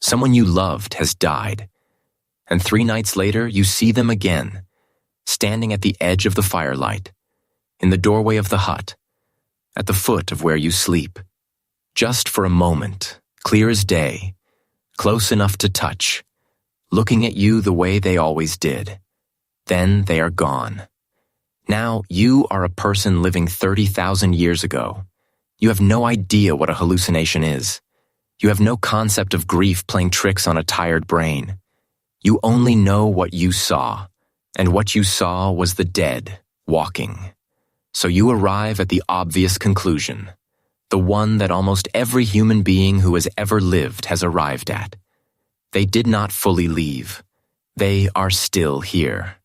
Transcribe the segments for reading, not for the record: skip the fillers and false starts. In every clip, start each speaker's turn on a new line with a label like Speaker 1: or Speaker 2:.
Speaker 1: Someone you loved has died, and 3 nights later you see them again, standing at the edge of the firelight, in the doorway of the hut, at the foot of where you sleep, just for a moment, clear as day, close enough to touch, looking at you the way they always did. Then they are gone. Now you are a person living 30,000 years ago. You have no idea what a hallucination is. You have no concept of grief playing tricks on a tired brain. You only know what you saw, and what you saw was the dead walking. So you arrive at the obvious conclusion, the one that almost every human being who has ever lived has arrived at. They did not fully leave. They are still here.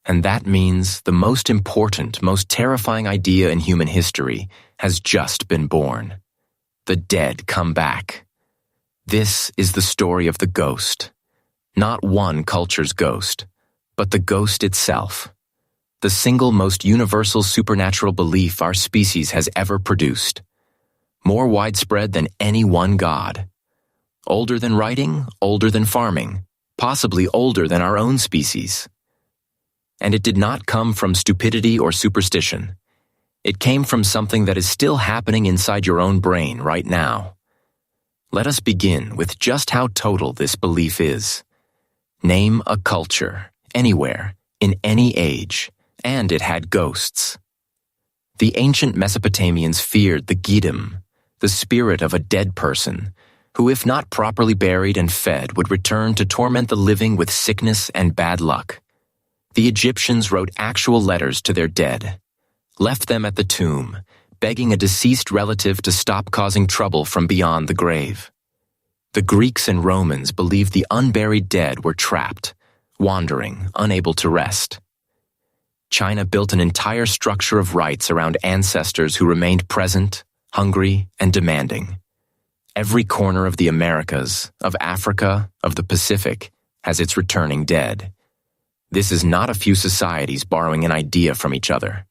Speaker 1: And that means the most important, most terrifying idea in human history has just been born. The dead come back. This is the story of the ghost. Not one culture's ghost, but the ghost itself. The single most universal supernatural belief our species has ever produced. More widespread than any one god. Older than writing, older than farming, possibly older than our own species. And it did not come from stupidity or superstition. It came from something that is still happening inside your own brain right now. Let us begin with just how total this belief is. Name a culture, anywhere, in any age, and it had ghosts. The ancient Mesopotamians feared the Gidim, the spirit of a dead person, who if not properly buried and fed would return to torment the living with sickness and bad luck. The Egyptians wrote actual letters to their dead, left them at the tomb, begging a deceased relative to stop causing trouble from beyond the grave. The Greeks and Romans believed the unburied dead were trapped, wandering, unable to rest. China built an entire structure of rites around ancestors who remained present, hungry, and demanding. Every corner of the Americas, of Africa, of the Pacific, has its returning dead. This is not a few societies borrowing an idea from each other.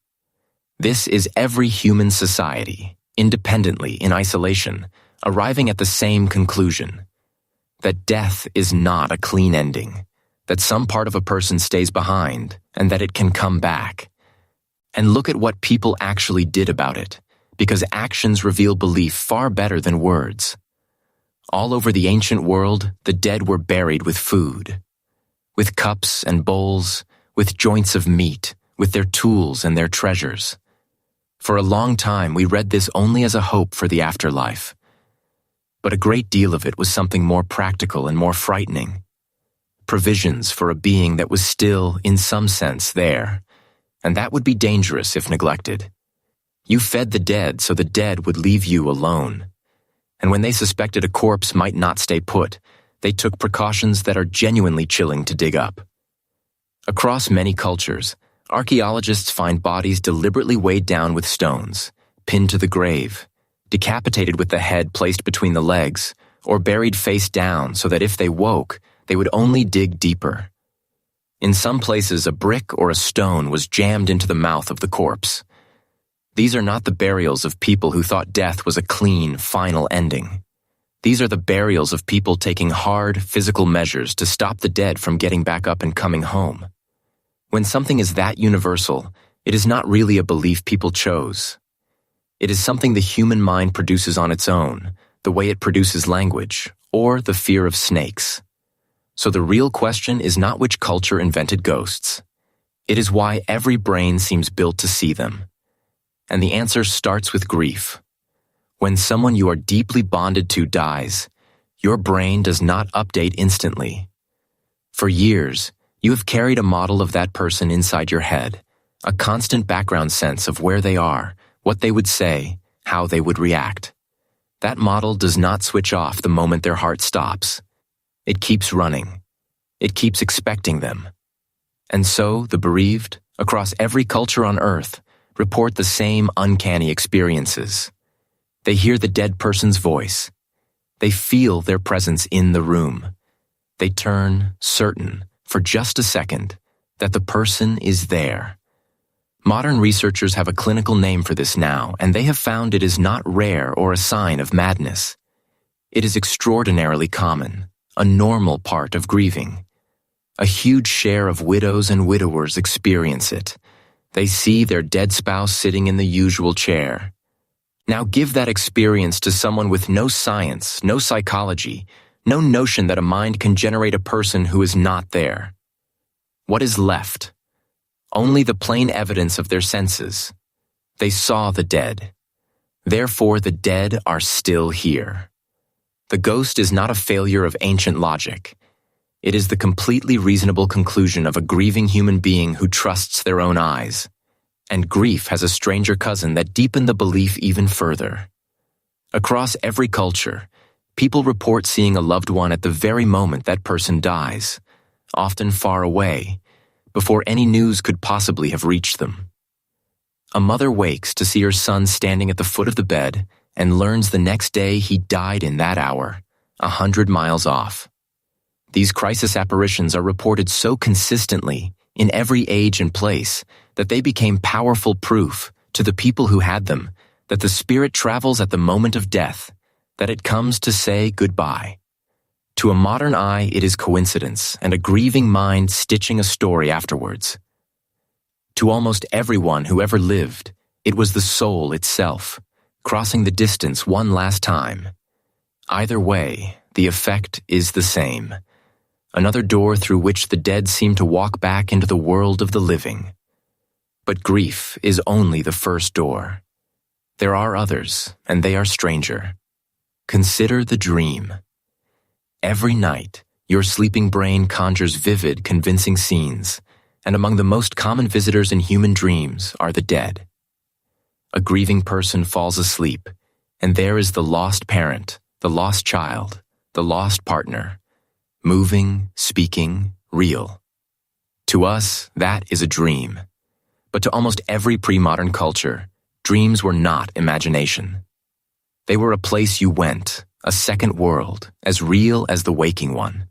Speaker 1: This is every human society, independently, in isolation, arriving at the same conclusion, that death is not a clean ending, that some part of a person stays behind, and that it can come back. And look at what people actually did about it, because actions reveal belief far better than words. All over the ancient world, the dead were buried with food, with cups and bowls, with joints of meat, with their tools and their treasures. For a long time, we read this only as a hope for the afterlife. But a great deal of it was something more practical and more frightening. Provisions for a being that was still, in some sense, there, and that would be dangerous if neglected. You fed the dead so the dead would leave you alone. And when they suspected a corpse might not stay put, they took precautions that are genuinely chilling to dig up. Across many cultures, archaeologists find bodies deliberately weighed down with stones, pinned to the grave, decapitated with the head placed between the legs, or buried face down so that if they woke, they would only dig deeper. In some places, a brick or a stone was jammed into the mouth of the corpse. These are not the burials of people who thought death was a clean, final ending. These are the burials of people taking hard, physical measures to stop the dead from getting back up and coming home. When something is that universal, it is not really a belief people chose. It is something the human mind produces on its own, the way it produces language, or the fear of snakes. So the real question is not which culture invented ghosts. It is why every brain seems built to see them. And the answer starts with grief. When someone you are deeply bonded to dies, your brain does not update instantly. For years, you have carried a model of that person inside your head, a constant background sense of where they are, what they would say, how they would react. That model does not switch off the moment their heart stops. It keeps running. It keeps expecting them. And so, the bereaved, across every culture on Earth, report the same uncanny experiences. They hear the dead person's voice. They feel their presence in the room. They turn certain, for just a second, that the person is there. Modern researchers have a clinical name for this now, and they have found it is not rare or a sign of madness. It is extraordinarily common, a normal part of grieving. A huge share of widows and widowers experience it. They see their dead spouse sitting in the usual chair. Now give that experience to someone with no science, no psychology, no notion that a mind can generate a person who is not there. What is left? Only the plain evidence of their senses. They saw the dead. Therefore, the dead are still here. The ghost is not a failure of ancient logic. It is the completely reasonable conclusion of a grieving human being who trusts their own eyes. And grief has a stranger cousin that deepened the belief even further. Across every culture, people report seeing a loved one at the very moment that person dies, often far away, before any news could possibly have reached them. A mother wakes to see her son standing at the foot of the bed and learns the next day he died in that hour, 100 miles off. These crisis apparitions are reported so consistently in every age and place that they became powerful proof to the people who had them that the spirit travels at the moment of death, that it comes to say goodbye. To a modern eye, it is coincidence and a grieving mind stitching a story afterwards. To almost everyone who ever lived, it was the soul itself, crossing the distance one last time. Either way, the effect is the same. Another door through which the dead seem to walk back into the world of the living. But grief is only the first door. There are others, and they are stranger. Consider the dream. Every night, your sleeping brain conjures vivid, convincing scenes, and among the most common visitors in human dreams are the dead. A grieving person falls asleep, and there is the lost parent, the lost child, the lost partner, moving, speaking, real. To us, that is a dream. But to almost every pre-modern culture, dreams were not imagination. They were a place you went, a second world, as real as the waking one.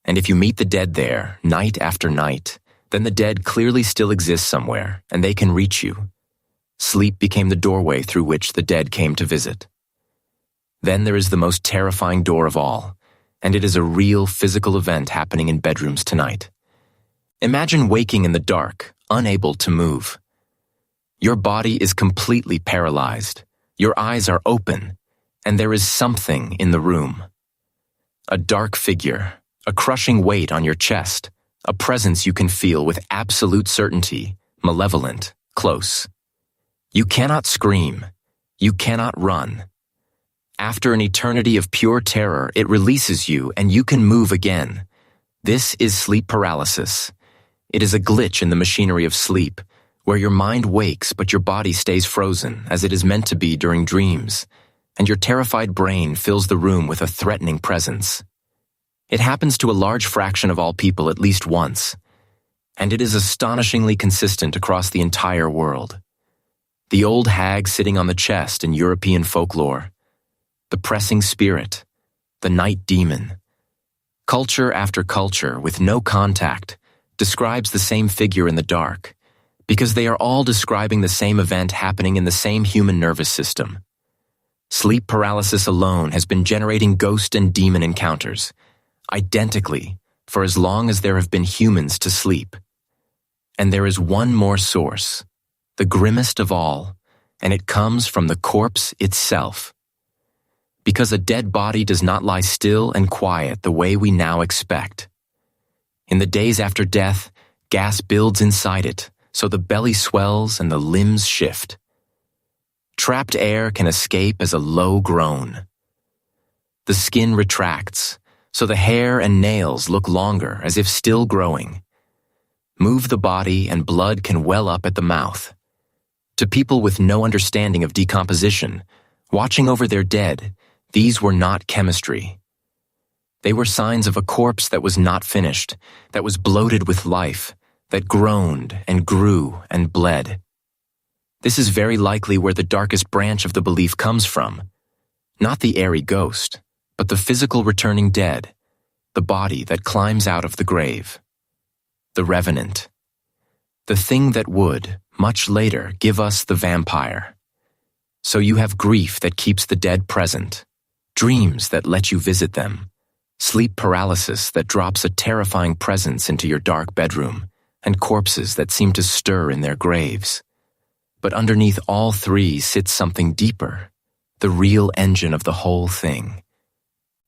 Speaker 1: And if you meet the dead there, night after night, then the dead clearly still exist somewhere, and they can reach you. Sleep became the doorway through which the dead came to visit. Then there is the most terrifying door of all, and it is a real physical event happening in bedrooms tonight. Imagine waking in the dark, unable to move. Your body is completely paralyzed. Your eyes are open, and there is something in the room. A dark figure, a crushing weight on your chest, a presence you can feel with absolute certainty, malevolent, close. You cannot scream. You cannot run. After an eternity of pure terror, it releases you and you can move again. This is sleep paralysis. It is a glitch in the machinery of sleep, where your mind wakes but your body stays frozen, as it is meant to be during dreams, and your terrified brain fills the room with a threatening presence. It happens to a large fraction of all people at least once, and it is astonishingly consistent across the entire world. The old hag sitting on the chest in European folklore, the pressing spirit, the night demon. Culture after culture, with no contact, describes the same figure in the dark, because they are all describing the same event happening in the same human nervous system. Sleep paralysis alone has been generating ghost and demon encounters, identically, for as long as there have been humans to sleep. And there is one more source, the grimmest of all, and it comes from the corpse itself. Because a dead body does not lie still and quiet the way we now expect. In the days after death, gas builds inside it, so the belly swells and the limbs shift. Trapped air can escape as a low groan. The skin retracts, so the hair and nails look longer as if still growing. Move the body and blood can well up at the mouth. To people with no understanding of decomposition, watching over their dead, these were not chemistry. They were signs of a corpse that was not finished, that was bloated with life, that groaned and grew and bled. This is very likely where the darkest branch of the belief comes from. Not the airy ghost, but the physical returning dead, the body that climbs out of the grave. The revenant. The thing that would, much later, give us the vampire. So you have grief that keeps the dead present, dreams that let you visit them, sleep paralysis that drops a terrifying presence into your dark bedroom, and corpses that seem to stir in their graves. But underneath all three sits something deeper, the real engine of the whole thing.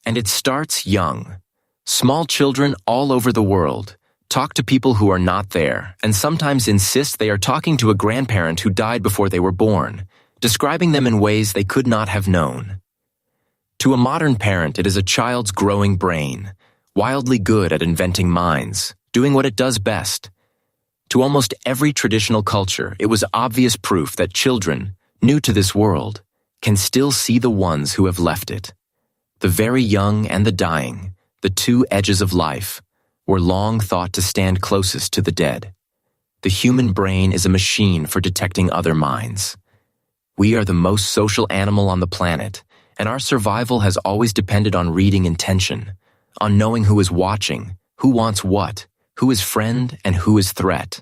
Speaker 1: And it starts young. Small children all over the world talk to people who are not there and sometimes insist they are talking to a grandparent who died before they were born, describing them in ways they could not have known. To a modern parent, it is a child's growing brain, wildly good at inventing minds, doing what it does best. To almost every traditional culture, it was obvious proof that children, new to this world, can still see the ones who have left it. The very young and the dying, the two edges of life, were long thought to stand closest to the dead. The human brain is a machine for detecting other minds. We are the most social animal on the planet, and our survival has always depended on reading intention, on knowing who is watching, who wants what, who is friend and who is threat.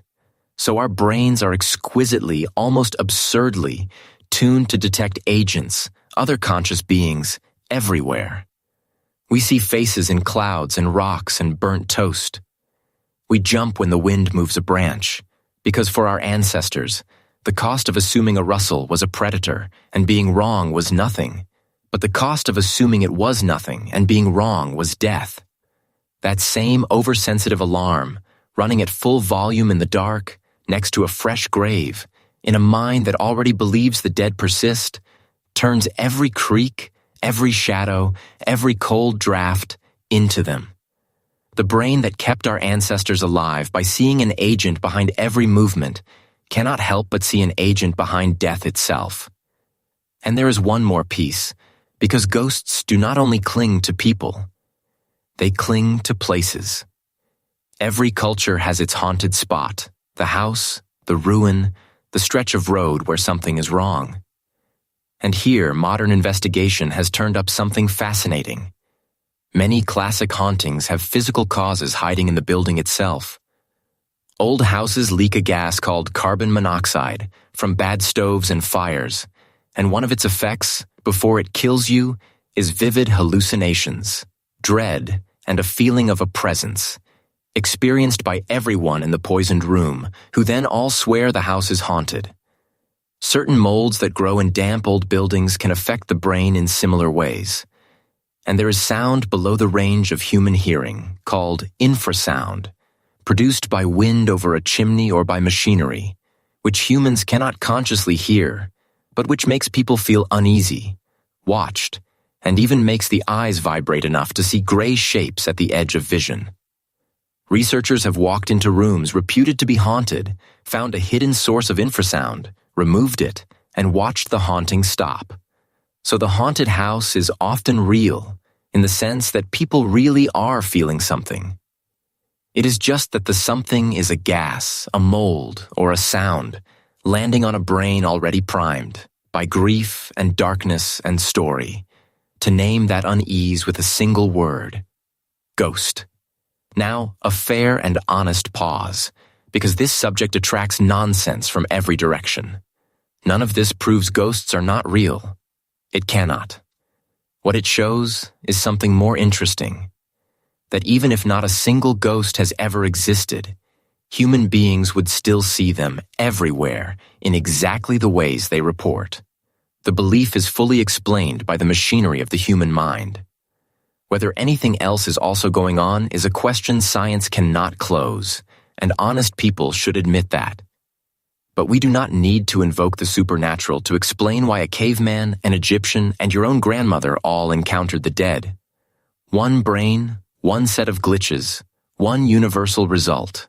Speaker 1: So our brains are exquisitely, almost absurdly, tuned to detect agents, other conscious beings, everywhere. We see faces in clouds and rocks and burnt toast. We jump when the wind moves a branch, because for our ancestors, the cost of assuming a rustle was a predator and being wrong was nothing, but the cost of assuming it was nothing and being wrong was death. That same oversensitive alarm, running at full volume in the dark, next to a fresh grave, in a mind that already believes the dead persist, turns every creak, every shadow, every cold draft into them. The brain that kept our ancestors alive by seeing an agent behind every movement cannot help but see an agent behind death itself. And there is one more piece, because ghosts do not only cling to people, they cling to places. Every culture has its haunted spot, the house, the ruin, the stretch of road where something is wrong. And here, modern investigation has turned up something fascinating. Many classic hauntings have physical causes hiding in the building itself. Old houses leak a gas called carbon monoxide from bad stoves and fires, and one of its effects, before it kills you, is vivid hallucinations, dread, and a feeling of a presence, experienced by everyone in the poisoned room, who then all swear the house is haunted. Certain molds that grow in damp old buildings can affect the brain in similar ways. And there is sound below the range of human hearing, called infrasound, produced by wind over a chimney or by machinery, which humans cannot consciously hear, but which makes people feel uneasy, watched, and even makes the eyes vibrate enough to see gray shapes at the edge of vision. Researchers have walked into rooms reputed to be haunted, found a hidden source of infrasound, removed it, and watched the haunting stop. So the haunted house is often real, in the sense that people really are feeling something. It is just that the something is a gas, a mold, or a sound, landing on a brain already primed by grief and darkness and story, to name that unease with a single word: ghost. Now, a fair and honest pause, because this subject attracts nonsense from every direction. None of this proves ghosts are not real. It cannot. What it shows is something more interesting, that even if not a single ghost has ever existed, human beings would still see them everywhere in exactly the ways they report. The belief is fully explained by the machinery of the human mind. Whether anything else is also going on is a question science cannot close, and honest people should admit that. But we do not need to invoke the supernatural to explain why a caveman, an Egyptian, and your own grandmother all encountered the dead. One brain, one set of glitches, one universal result.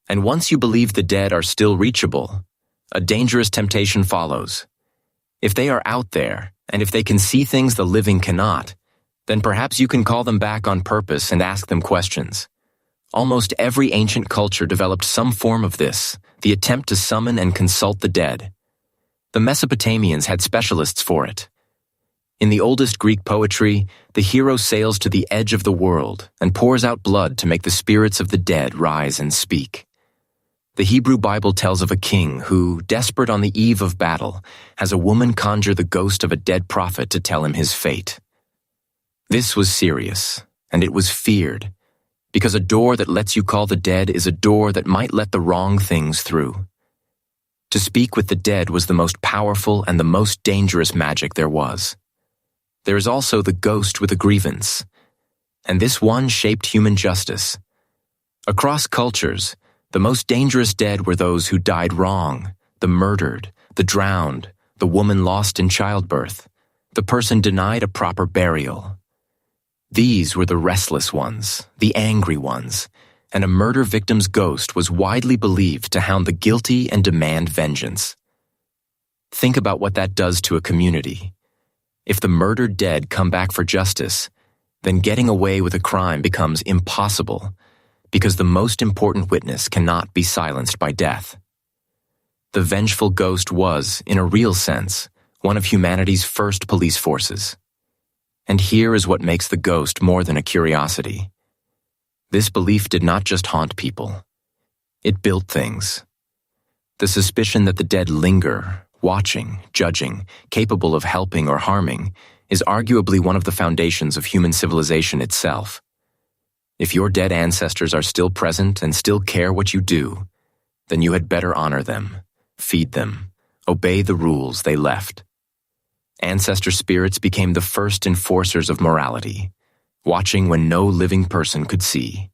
Speaker 1: And once you believe the dead are still reachable, a dangerous temptation follows. If they are out there, and if they can see things the living cannot, then perhaps you can call them back on purpose and ask them questions. Almost every ancient culture developed some form of this, the attempt to summon and consult the dead. The Mesopotamians had specialists for it. In the oldest Greek poetry, the hero sails to the edge of the world and pours out blood to make the spirits of the dead rise and speak. The Hebrew Bible tells of a king who, desperate on the eve of battle, has a woman conjure the ghost of a dead prophet to tell him his fate. This was serious, and it was feared, because a door that lets you call the dead is a door that might let the wrong things through. To speak with the dead was the most powerful and the most dangerous magic there was. There is also the ghost with a grievance, and this one shaped human justice. Across cultures, the most dangerous dead were those who died wrong, the murdered, the drowned, the woman lost in childbirth, the person denied a proper burial. These were the restless ones, the angry ones, and a murder victim's ghost was widely believed to hound the guilty and demand vengeance. Think about what that does to a community. If the murdered dead come back for justice, then getting away with a crime becomes impossible, because the most important witness cannot be silenced by death. The vengeful ghost was, in a real sense, one of humanity's first police forces. And here is what makes the ghost more than a curiosity. This belief did not just haunt people. It built things. The suspicion that the dead linger, watching, judging, capable of helping or harming, is arguably one of the foundations of human civilization itself. If your dead ancestors are still present and still care what you do, then you had better honor them, feed them, obey the rules they left. Ancestor spirits became the first enforcers of morality, watching when no living person could see.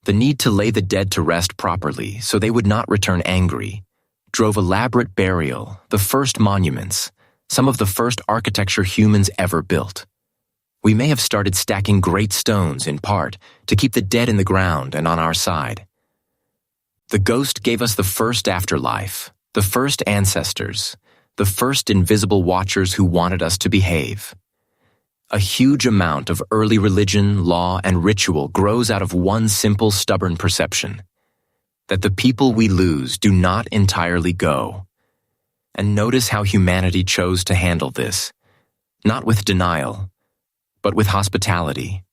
Speaker 1: The need to lay the dead to rest properly so they would not return angry drove elaborate burial, the first monuments, some of the first architecture humans ever built. We may have started stacking great stones, in part, to keep the dead in the ground and on our side. The ghost gave us the first afterlife, the first ancestors, the first invisible watchers who wanted us to behave. A huge amount of early religion, law, and ritual grows out of one simple, stubborn perception: that the people we lose do not entirely go. And notice how humanity chose to handle this, not with denial, but with hospitality.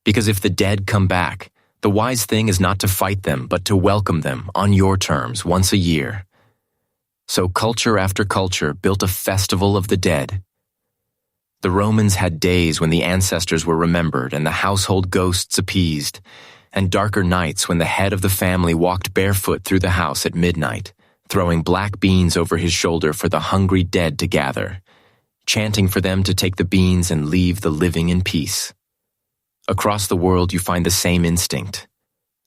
Speaker 1: Because if the dead come back, the wise thing is not to fight them, but to welcome them on your terms once a year. So culture after culture built a festival of the dead. The Romans had days when the ancestors were remembered and the household ghosts appeased, and darker nights when the head of the family walked barefoot through the house at midnight, throwing black beans over his shoulder for the hungry dead to gather, chanting for them to take the beans and leave the living in peace. Across the world you find the same instinct.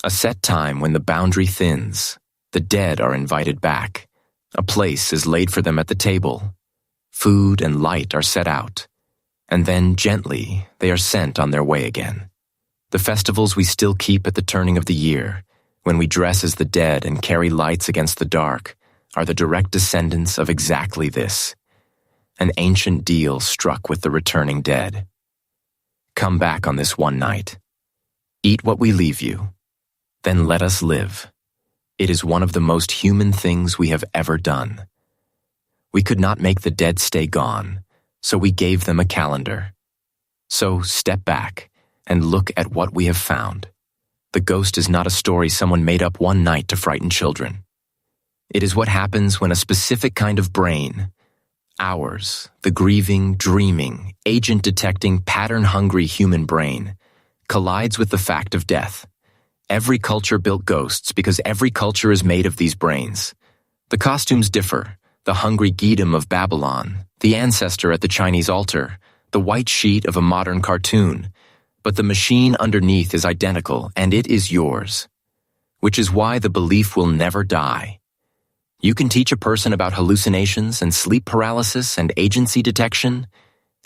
Speaker 1: A set time when the boundary thins, the dead are invited back. A place is laid for them at the table. Food and light are set out, and then gently they are sent on their way again. The festivals we still keep at the turning of the year, when we dress as the dead and carry lights against the dark, are the direct descendants of exactly this: an ancient deal struck with the returning dead. Come back on this one night. Eat what we leave you. Then let us live. It is one of the most human things we have ever done. We could not make the dead stay gone, so we gave them a calendar. So step back and look at what we have found. The ghost is not a story someone made up one night to frighten children. It is what happens when a specific kind of brain, ours, the grieving, dreaming, agent-detecting, pattern-hungry human brain, collides with the fact of death. Every culture built ghosts because every culture is made of these brains. The costumes differ: the hungry Geedom of Babylon, the ancestor at the Chinese altar, the white sheet of a modern cartoon, but the machine underneath is identical, and it is yours. Which is why the belief will never die. You can teach a person about hallucinations and sleep paralysis and agency detection,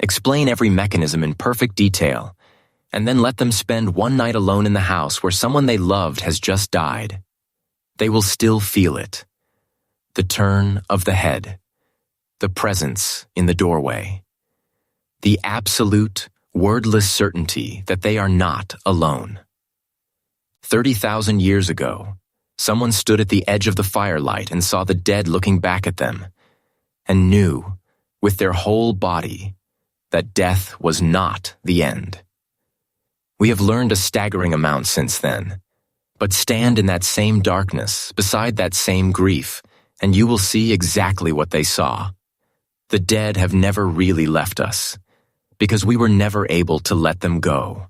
Speaker 1: explain every mechanism in perfect detail, and then let them spend one night alone in the house where someone they loved has just died. They will still feel it. The turn of the head, the presence in the doorway, the absolute, wordless certainty that they are not alone. 30,000 years ago, someone stood at the edge of the firelight and saw the dead looking back at them, and knew, with their whole body, that death was not the end. We have learned a staggering amount since then, but stand in that same darkness, beside that same grief, and you will see exactly what they saw. The dead have never really left us, because we were never able to let them go.